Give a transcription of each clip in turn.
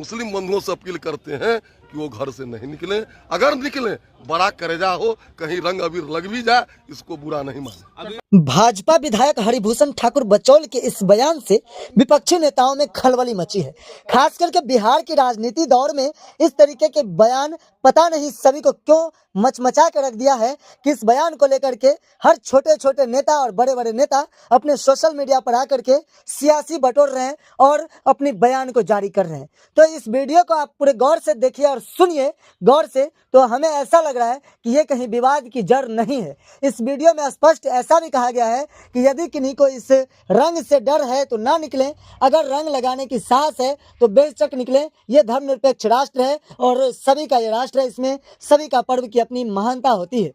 मुस्लिम बंधुओं से अपील करते हैं कि वो घर से नहीं निकलें। अगर निकलें बड़ा करेजा हो, कहीं रंग अबीर लग भी जाए, इसको बुरा नहीं माने। भाजपा विधायक हरिभूषण ठाकुर बचौल के इस बयान से विपक्षी नेताओं में खलबली मची है। खास करके बिहार की राजनीति दौर में इस तरीके के बयान पता नहीं सभी को क्यों मचमचा के रख दिया है कि इस बयान को लेकर के हर छोटे छोटे नेता और बड़े बड़े नेता अपने सोशल मीडिया पर आकर के सियासी बटोर रहे हैं और अपनी बयान को जारी कर रहे हैं। तो इस वीडियो को आप पूरे गौर से देखिए और सुनिए गौर से, तो हमें ऐसा लग रहा है कि ये कहीं विवाद की जड़ नहीं है। इस वीडियो में स्पष्ट ऐसा भी कहा गया है कि यदि किन्हीं को इस रंग से डर है तो ना निकलें, अगर रंग लगाने की साहस है तो बेशक निकलें। ये धर्मनिरपेक्ष राष्ट्र है और सभी का ये राष्ट्र है, इसमें सभी का पर्व की अपनी महानता होती है।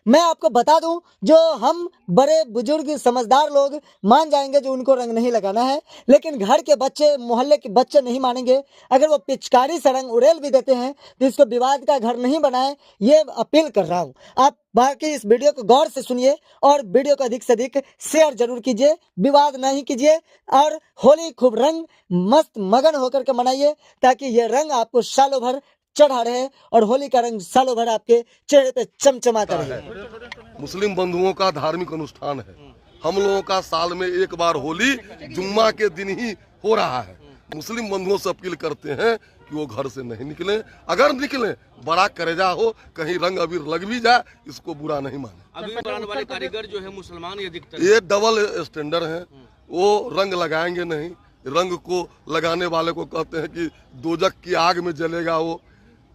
मैं आपको बता दूं, जो हम बड़े बुजुर्ग समझदार लोग मान जाएंगे जो उनको रंग नहीं लगाना है, लेकिन घर के बच्चे, मोहल्ले के बच्चे नहीं मानेंगे। अगर वो पिचकारी से रंग उड़ेल भी देते हैं तो इसको विवाद का घर नहीं बनाए, ये अपील कर रहा हूं। आप बाकी इस वीडियो को गौर से सुनिए और वीडियो को अधिक से अधिक शेयर जरूर कीजिए, विवाद नहीं कीजिए और होली खूब रंग मस्त मगन होकर के मनाइए, ताकि ये रंग आपको सालों भर चढ़ा रहे और होली का रंग सालों भर आपके चेहरे पे चमचमाता रहे। मुस्लिम बंधुओं का धार्मिक अनुष्ठान है। हम लोगों का साल में एक बार होली जुम्मा के दिन ही हो रहा है। मुस्लिम बंधुओं से अपील करते हैं कि वो घर से नहीं निकलें। अगर निकलें बड़ा करेजा हो, कहीं रंग अबीर लग भी जाए, इसको बुरा नहीं माने। अभी बनाने वाले कारीगर जो है मुसलमान ही अधिकतर, ये डबल स्टैंडर्ड हैं। वो रंग लगाएंगे नहीं। रंग को लगाने वाले को कहते हैं कि दोजक की आग में जलेगा। वो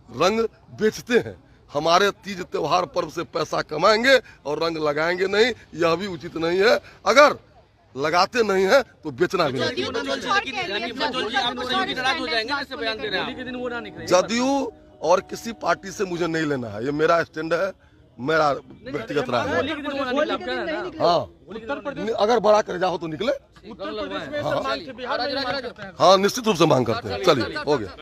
रंग बेचते हैं। हमारे तीज त्योहार पर्व से पैसा कमाएंगे और रंग लगाएंगे नहीं, यह भी उचित नहीं है। अगर लगाते नहीं है तो बेचना भी नहीं। जदयू और किसी पार्टी से मुझे नहीं लेना है, ये मेरा स्टैंड है, मेरा व्यक्तिगत राय है। हाँ, अगर बड़ा करेजा हो तो निकले। हाँ, निश्चित रूप से मांग करते हैं। चलिए, हो गया।